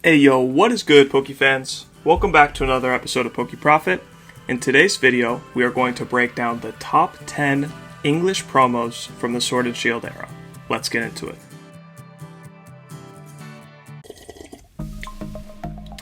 Hey yo, what is good, PokéFans? Welcome back to another episode of PokéProfit. In today's video, we are going to break down the top 10 English promos from the Sword and Shield era. Let's get into it.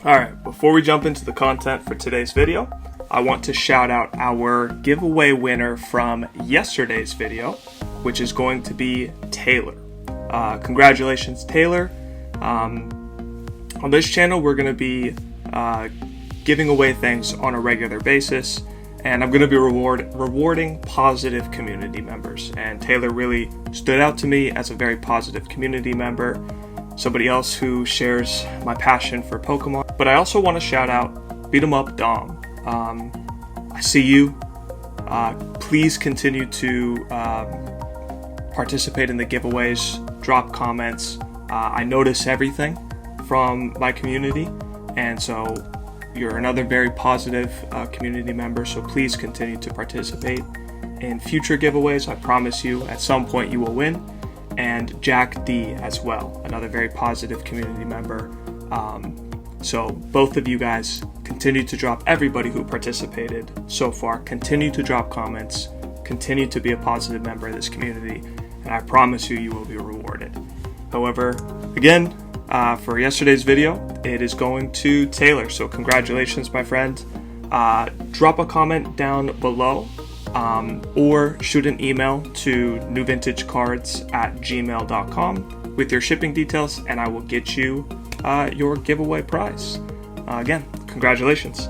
Alright, before we jump into the content for today's video, I want to shout out our giveaway winner from yesterday's video, which is going to be Taylor. Congratulations, Taylor. On this channel, we're going to be giving away things on a regular basis, and I'm going to be rewarding positive community members. And Taylor really stood out to me as a very positive community member, somebody else who shares my passion for Pokemon. But I also want to shout out Beat 'em Up Dom. I see you. Please continue to participate in the giveaways, drop comments. I notice everything from my community, and so you're another very positive community member, so please continue to participate in future giveaways. I promise you at some point you will win. And Jack D as well, another very positive community member. So both of you guys continue to drop, everybody who participated so far, continue to drop comments, continue to be a positive member of this community, and I promise you, you will be rewarded. However, again, for yesterday's video, it is going to Taylor, so congratulations, my friend. Drop a comment down below, or shoot an email to newvintagecards@gmail.com with your shipping details, and I will get you your giveaway prize. Again, congratulations.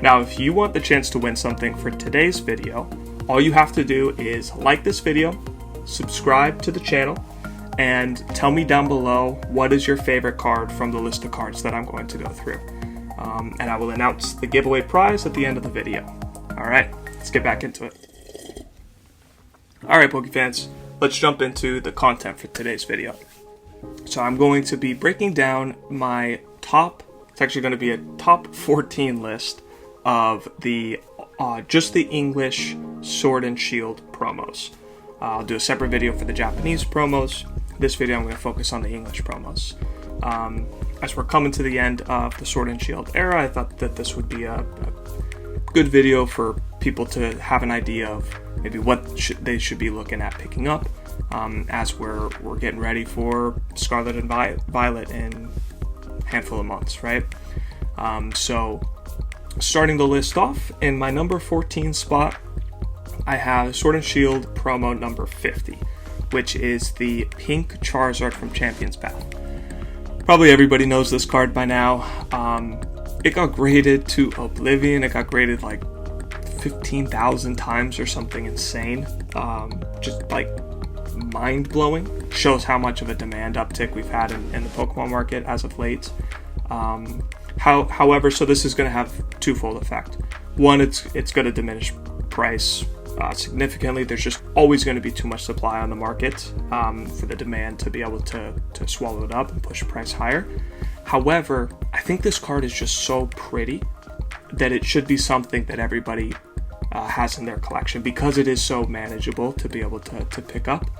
Now, if you want the chance to win something for today's video, all you have to do is like this video, subscribe to the channel, and tell me down below what is your favorite card from the list of cards that I'm going to go through. And I will announce the giveaway prize at the end of the video. Alright, let's get back into it. Alright, PokéFans, let's jump into the content for today's video. So I'm going to be breaking down my top, it's actually going to be a top 14 list of the just the English Sword and Shield promos. I'll do a separate video for the Japanese promos. This video I'm going to focus on the English promos. As we're coming to the end of the Sword and Shield era, I thought that this would be a good video for people to have an idea of maybe what they should be looking at picking up as we're getting ready for Scarlet and Violet in a handful of months, right? So starting the list off, in my number 14 spot, I have Sword and Shield promo number 50, which is the pink Charizard from Champion's Path. Probably everybody knows this card by now. It got graded to oblivion. It got graded like 15,000 times or something insane. Just like mind-blowing. Shows how much of a demand uptick we've had in the Pokemon market as of late. However, so this is going to have twofold effect. One, it's going to diminish price significantly. There's just always going to be too much supply on the market for the demand to be able to swallow it up and push the price higher. However, I think this card is just so pretty that it should be something that everybody has in their collection because it is so manageable to be able to pick up.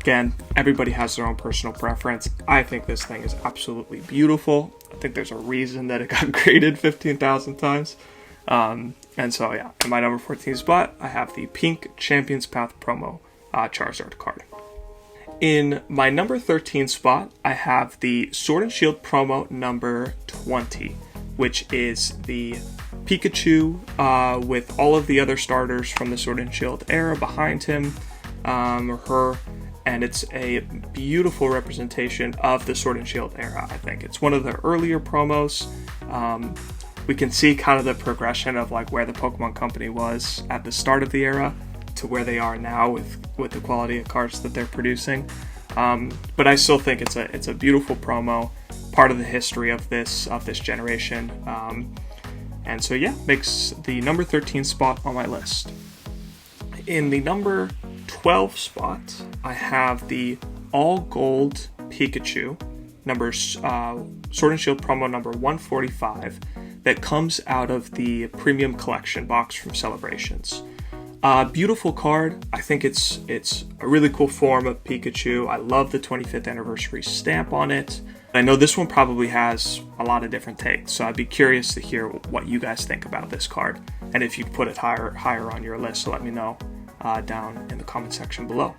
Again, everybody has their own personal preference. I think this thing is absolutely beautiful. I think there's a reason that it got graded 15,000 times. And so yeah, in my number 14 spot, I have the pink Champion's Path promo Charizard card. In my number 13 spot, I have the Sword and Shield promo number 20, which is the Pikachu with all of the other starters from the Sword and Shield era behind him, or her, and it's a beautiful representation of the Sword and Shield era, I think. It's one of the earlier promos. We can see kind of the progression of like where the Pokemon Company was at the start of the era to where they are now with the quality of cards that they're producing. But I still think it's a beautiful promo, part of the history of this generation. And so yeah, makes the number 13 spot on my list. In the number 12 spot, I have the all gold Pikachu, Sword and Shield promo number 145, that comes out of the premium collection box from Celebrations. Beautiful card. I think it's a really cool form of Pikachu. I love the 25th anniversary stamp on it. I know this one probably has a lot of different takes, so I'd be curious to hear what you guys think about this card, and if you put it higher on your list. So let me know down in the comment section below.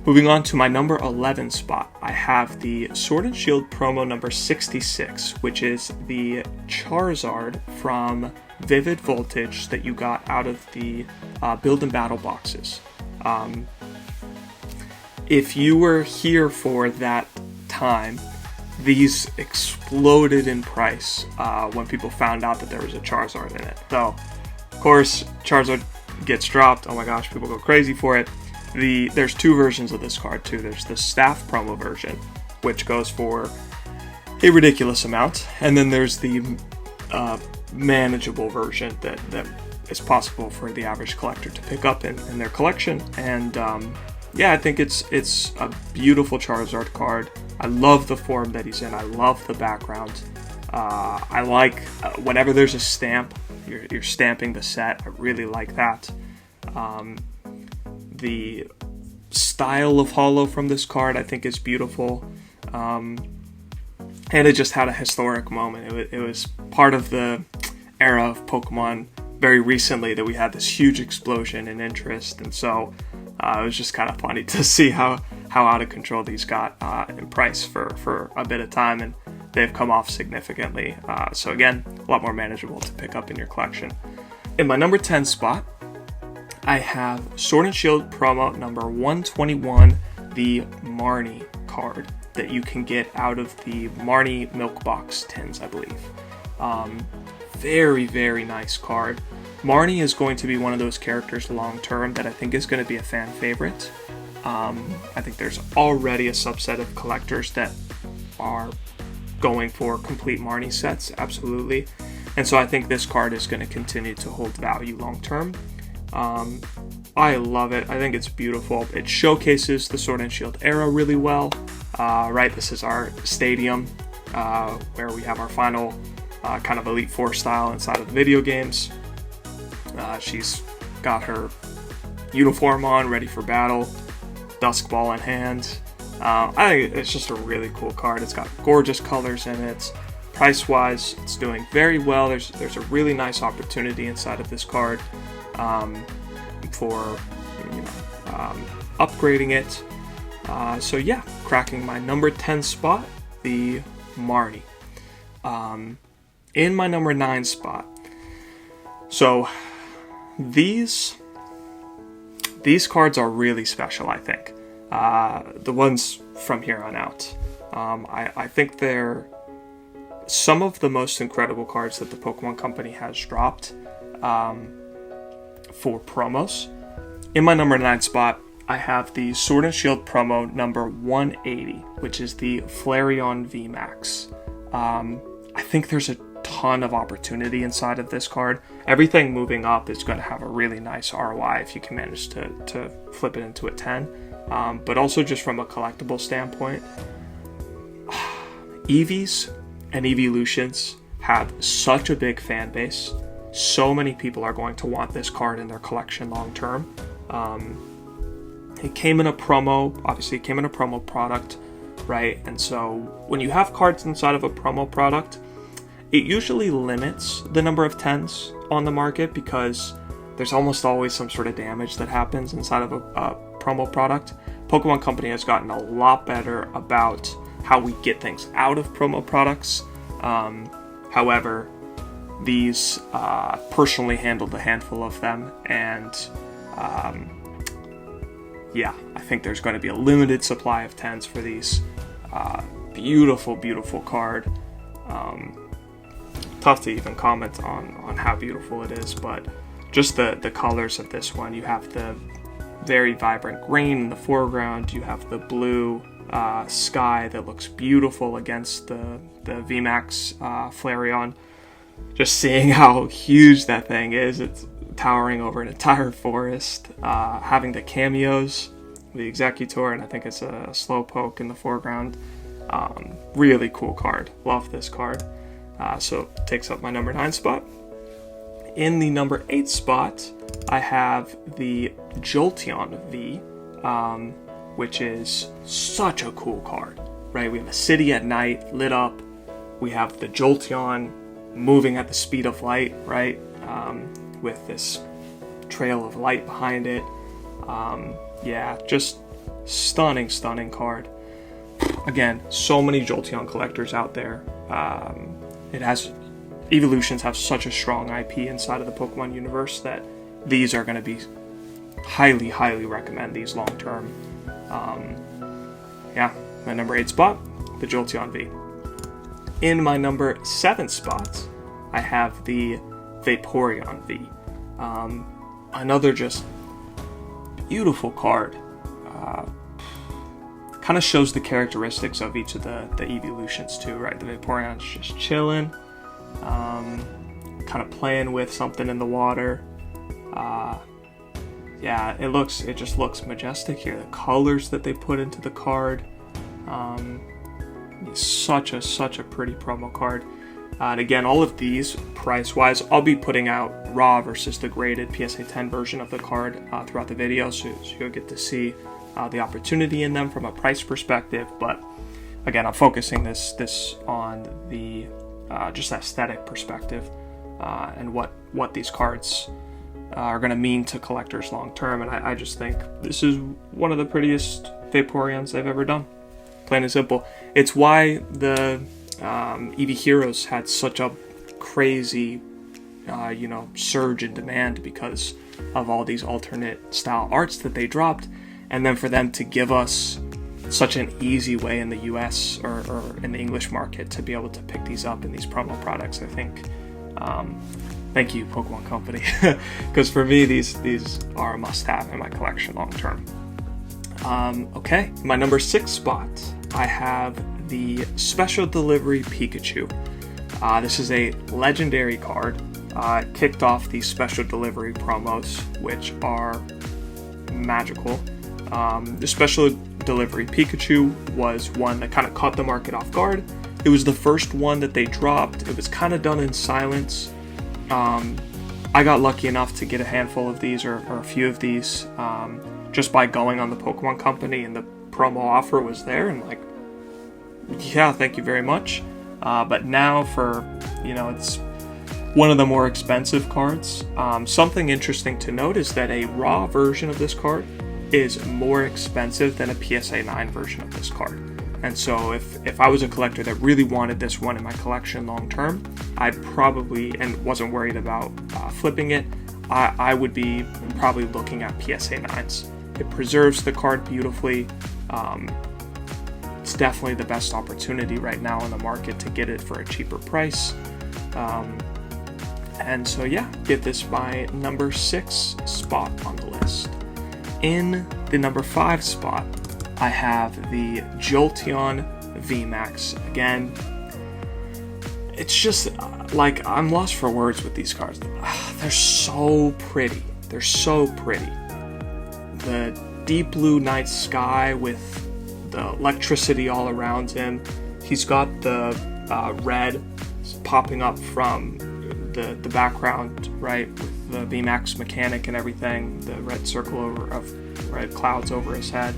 Moving on to my number 11 spot, I have the Sword and Shield promo number 66, which is the Charizard from Vivid Voltage that you got out of the Build and Battle boxes. If you were here for that time, these exploded in price when people found out that there was a Charizard in it. So, of course, Charizard gets dropped. Oh my gosh, people go crazy for it. There's two versions of this card too. There's the staff promo version, which goes for a ridiculous amount, and then there's the manageable version that is possible for the average collector to pick up in their collection. And yeah, I think it's a beautiful Charizard card. I love the form that he's in. I love the background. I like whenever there's a stamp, you're stamping the set. I really like that. The style of holo from this card I think is beautiful. And it just had a historic moment. It was part of the era of Pokemon very recently that we had this huge explosion in interest, and so it was just kind of funny to see how out of control these got in price for a bit of time, and they've come off significantly. So again, a lot more manageable to pick up in your collection. In my number 10 spot, I have Sword and Shield promo number 121, the Marnie card that you can get out of the Marnie milk box tins, I believe. Very, very nice card. Marnie is going to be one of those characters long term that I think is going to be a fan favorite. I think there's already a subset of collectors that are going for complete Marnie sets, absolutely. And so I think this card is going to continue to hold value long term. I love it. I think it's beautiful. It showcases the Sword and Shield era really well. Right, this is our stadium where we have our final kind of Elite Four style inside of the video games. She's got her uniform on, ready for battle, Dusk Ball in hand. I think it's just a really cool card. It's got gorgeous colors in it. Price-wise, it's doing very well. There's a really nice opportunity inside of this card for upgrading it. So yeah, cracking my number 10 spot, the Marnie. In my number 9 spot, so these cards are really special, I think. The ones from here on out. I think they're some of the most incredible cards that the Pokemon Company has dropped for promos. In my number 9 spot, I have the Sword and Shield promo number 180, which is the Flareon VMAX. I think there's a ton of opportunity inside of this card. Everything moving up is going to have a really nice ROI if you can manage to flip it into a 10. But also just from a collectible standpoint, Eevees and Eeveelutions have such a big fan base. So many people are going to want this card in their collection long term. It came in a promo, obviously it came in a promo product, right? And so when you have cards inside of a promo product, it usually limits the number of 10s on the market because there's almost always some sort of damage that happens inside of a promo product. Pokemon Company has gotten a lot better about how we get things out of promo products. However, these personally handled a handful of them, and yeah, I think there's going to be a limited supply of 10s for these. Beautiful, beautiful card. Tough to even comment on how beautiful it is, but just the colors of this one. You have the very vibrant green in the foreground. You have the blue sky that looks beautiful against the VMAX Flareon. Just seeing how huge that thing is. It's towering over an entire forest. Having the cameos, the Executor, and I think it's a Slowpoke in the foreground. Really cool card. Love this card. So it takes up my number 9 spot. In the number 8 spot, I have the Jolteon V, which is such a cool card, right? We have a city at night lit up. We have the Jolteon moving at the speed of light, right? With this trail of light behind it. Yeah, just stunning card. Again, so many Jolteon collectors out there. Evolutions have such a strong IP inside of the Pokemon universe that these are going to be highly recommend these long term. Yeah, my number 8 spot, the Jolteon V. In my number 7 spot, I have the Vaporeon V. Another just beautiful card. Kind of shows the characteristics of each of the evolutions too, right? The Vaporeon's just chilling, kind of playing with something in the water. Yeah, it just looks majestic here. The colors that they put into the card, such a pretty promo card. And again, all of these price-wise, I'll be putting out raw versus the graded PSA 10 version of the card throughout the video, so you'll get to see the opportunity in them from a price perspective. But again, I'm focusing this on the just aesthetic perspective and what these cards are going to mean to collectors long term. And I just think this is one of the prettiest Vaporeons they've ever done. Plain and simple. It's why the Eevee Heroes had such a crazy surge in demand, because of all these alternate style arts that they dropped. And then for them to give us such an easy way in the US or in the English market to be able to pick these up in these promo products, I think, thank you, Pokemon Company, because for me, these are a must-have in my collection long term. Okay, my number 6 spot, I have the Special Delivery Pikachu. This is a legendary card. Kicked off the Special Delivery promos, which are magical. The Special Delivery Pikachu was one that kind of caught the market off guard. It was the first one that they dropped. It was kind of done in silence. I got lucky enough to get a handful of these, or a few of these, just by going on the Pokemon Company, and the promo offer was there, and like, yeah, thank you very much. But now it's one of the more expensive cards. Something interesting to note is that a raw version of this card is more expensive than a PSA 9 version of this card. And so if I was a collector that really wanted this one in my collection long term, I'd probably, and wasn't worried about flipping it, I would be probably looking at PSA 9s. It preserves the card beautifully. It's definitely the best opportunity right now in the market to get it for a cheaper price. And so yeah, get this my number 6 spot on the list. In the number 5 spot, I have the Jolteon VMAX. Again, it's just like, I'm lost for words with these cards. They're so pretty. They're so pretty. The deep blue night sky with the electricity all around him. He's got the red popping up from the background, right, with the VMAX mechanic and everything. The red circle of red clouds over his head.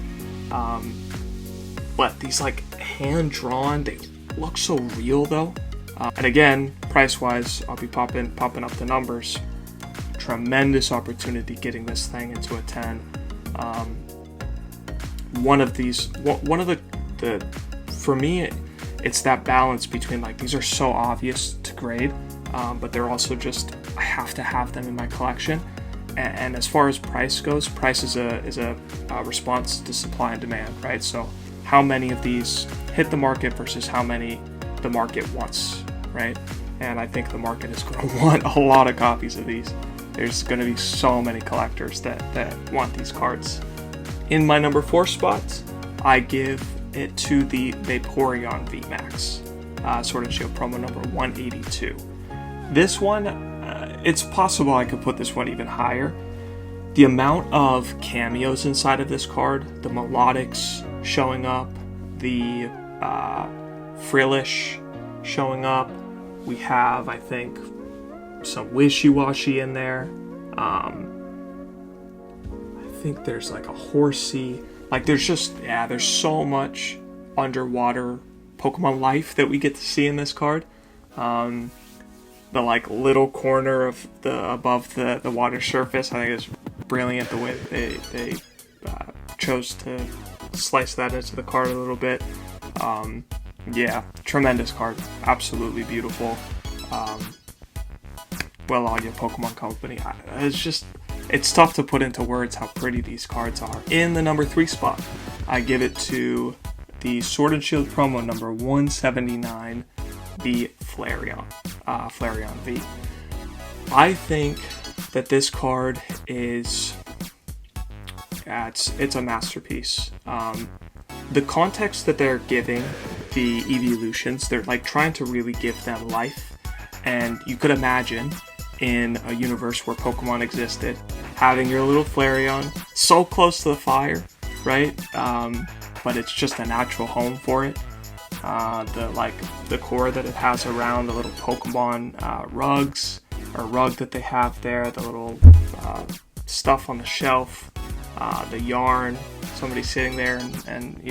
But these like hand-drawn, they look so real though. And again, price-wise, I'll be popping up the numbers. Tremendous opportunity getting this thing into a 10. One of the for me, it's that balance between like, these are so obvious to grade, but they're also just, I have to have them in my collection. And as far as price goes, price is a response to supply and demand, right? So how many of these hit the market versus how many the market wants, right? And I think the market is going to want a lot of copies of these. There's going to be so many collectors that want these cards. In my number 4 spot, I give it to the Vaporeon VMAX, Sword and Shield promo number 182. This one, it's possible I could put this one even higher. The amount of cameos inside of this card, the Melodics showing up, the Frillish showing up. We have, I think, some wishy-washy in there. I think there's like a horsey. Like there's so much underwater Pokemon life that we get to see in this card. The like little corner of above the water surface, I think is brilliant the way they chose to slice that into the card a little bit. Yeah, tremendous card, absolutely beautiful. Well, all your Pokemon Company, it's tough to put into words how pretty these cards are. In the number 3 spot, I give it to the Sword and Shield promo number 179, the Flareon V. I think that this card is, it's a masterpiece. The context that they're giving the evolutions, they're like trying to really give them life, and you could imagine in a universe where Pokemon existed, having your little Flareon so close to the fire, right? But it's just a natural home for it. The core that it has around the little Pokemon rugs, or rug that they have there, the little stuff on the shelf, the yarn, somebody sitting there and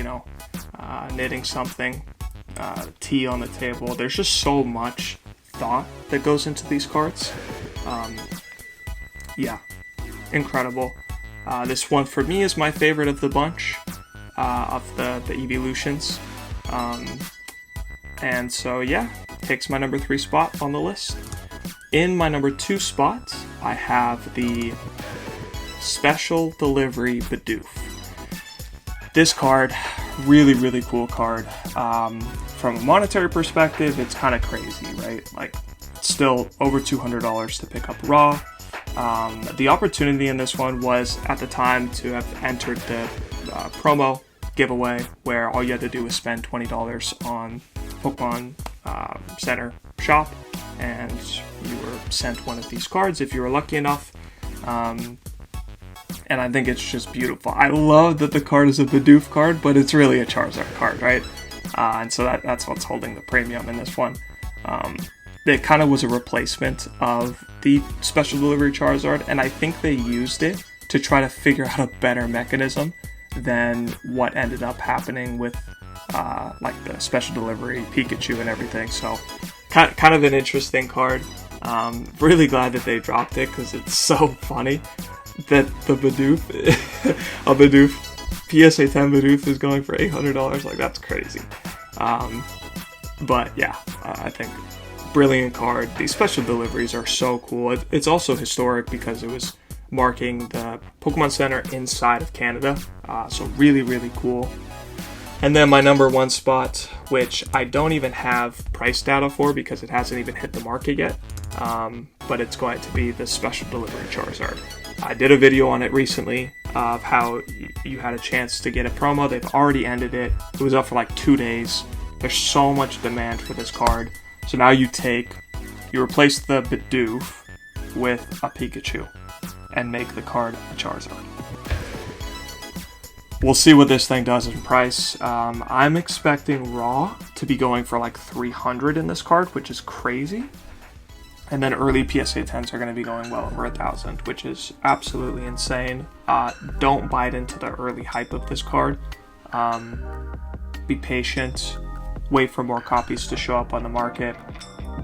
knitting something, tea on the table. There's just so much thought that goes into these cards. Yeah, incredible. This one for me is my favorite of the bunch, of the evolutions. And so yeah, takes my number 3 spot on the list. In my number 2 spot, I have the Special Delivery Bidoof. This card, really cool card. From a monetary perspective, it's kind of crazy, right? Like, it's still over $200 to pick up raw. The opportunity in this one was, at the time, to have entered the promo giveaway, where all you had to do was spend $20 on Pokemon Center shop, and you were sent one of these cards if you were lucky enough. And I think it's just beautiful. I love that the card is a Bidoof card, but it's really a Charizard card, right? And so that's what's holding the premium in this one. It kind of was a replacement of the Special Delivery Charizard, and I think they used it to try to figure out a better mechanism than what ended up happening with like the Special Delivery Pikachu and everything. So kind of an interesting card. Really glad that they dropped it, because it's so funny that the Bidoof, a Bidoof, PSA 10 Bidoof is going for $800. Like, that's crazy. But yeah, I think brilliant card. These special deliveries are so cool. It's also historic because it was marking the Pokemon Center inside of Canada. So really cool. And then my number 1 spot, which I don't even have price data for because it hasn't even hit the market yet, but it's going to be the Special Delivery Charizard. I did a video on it recently of how you had a chance to get a promo. They've already ended it. It was up for like 2 days. There's so much demand for this card. So now you replace the Bidoof with a Pikachu and make the card a Charizard. We'll see what this thing does in price. I'm expecting raw to be going for like $300 in this card, which is crazy. And then early PSA 10s are going to be going well over $1,000, which is absolutely insane. Don't bite into the early hype of this card. Be patient. Wait for more copies to show up on the market.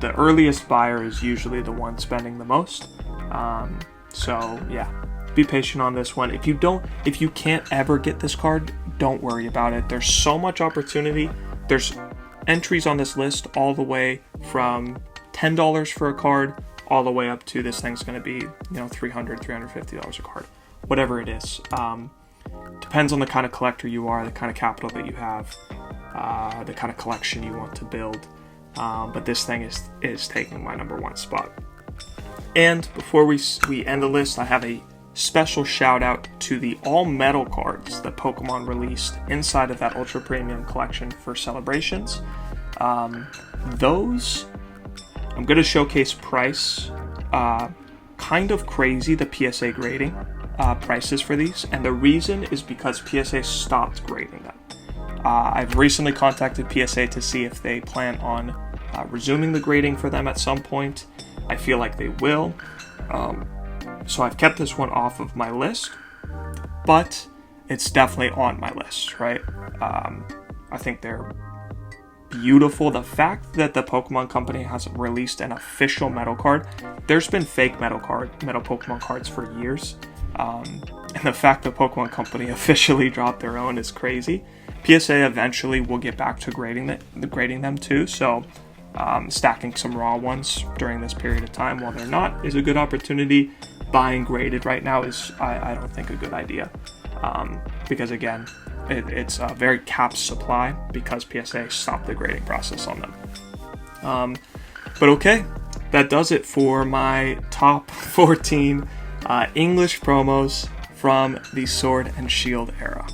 The earliest buyer is usually the one spending the most. So yeah, be patient on this one. If you can't ever get this card, don't worry about it. There's so much opportunity. There's entries on this list all the way from $10 for a card all the way up to this thing's going to be, $300, $350 a card, whatever it is. Depends on the kind of collector you are, the kind of capital that you have, the kind of collection you want to build. But this thing is taking my number 1 spot. And before we end the list, I have a special shout out to the all metal cards that Pokemon released inside of that ultra premium collection for celebrations. Those, I'm going to showcase price. Kind of crazy, the PSA grading prices for these, and the reason is because PSA stopped grading them. I've recently contacted PSA to see if they plan on resuming the grading for them at some point, I feel like they will. So I've kept this one off of my list, but it's definitely on my list, right? I think they're beautiful. The fact that the Pokemon Company hasn't released an official metal card, there's been fake metal Pokemon cards for years. And the fact the Pokemon Company officially dropped their own is crazy. PSA eventually will get back to grading them too, so stacking some raw ones during this period of time while they're not is a good opportunity. Buying graded right now is, I don't think, a good idea, because again, it's a very capped supply because PSA stopped the grading process on them. But okay, that does it for my top 14 English promos from the Sword and Shield era.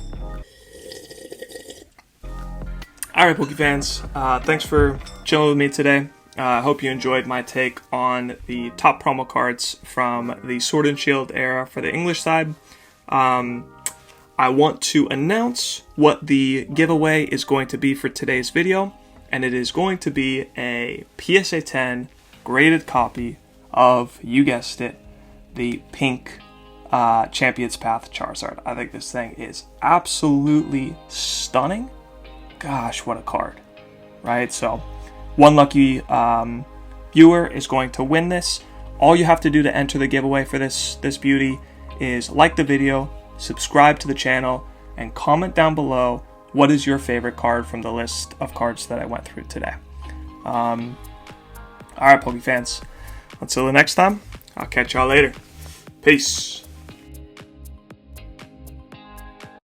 Alright, PokeFans, thanks for chilling with me today. I hope you enjoyed my take on the top promo cards from the Sword and Shield era for the English side. I want to announce what the giveaway is going to be for today's video, and it is going to be a PSA 10 graded copy of, you guessed it, the pink Champion's Path Charizard. I think this thing is absolutely stunning. Gosh, what a card, right? So one lucky viewer is going to win this. All you have to do to enter the giveaway for this beauty is like the video, subscribe to the channel, and comment down below what is your favorite card from the list of cards that I went through today. Alright, PokeFans, until the next time, I'll catch y'all later. Peace.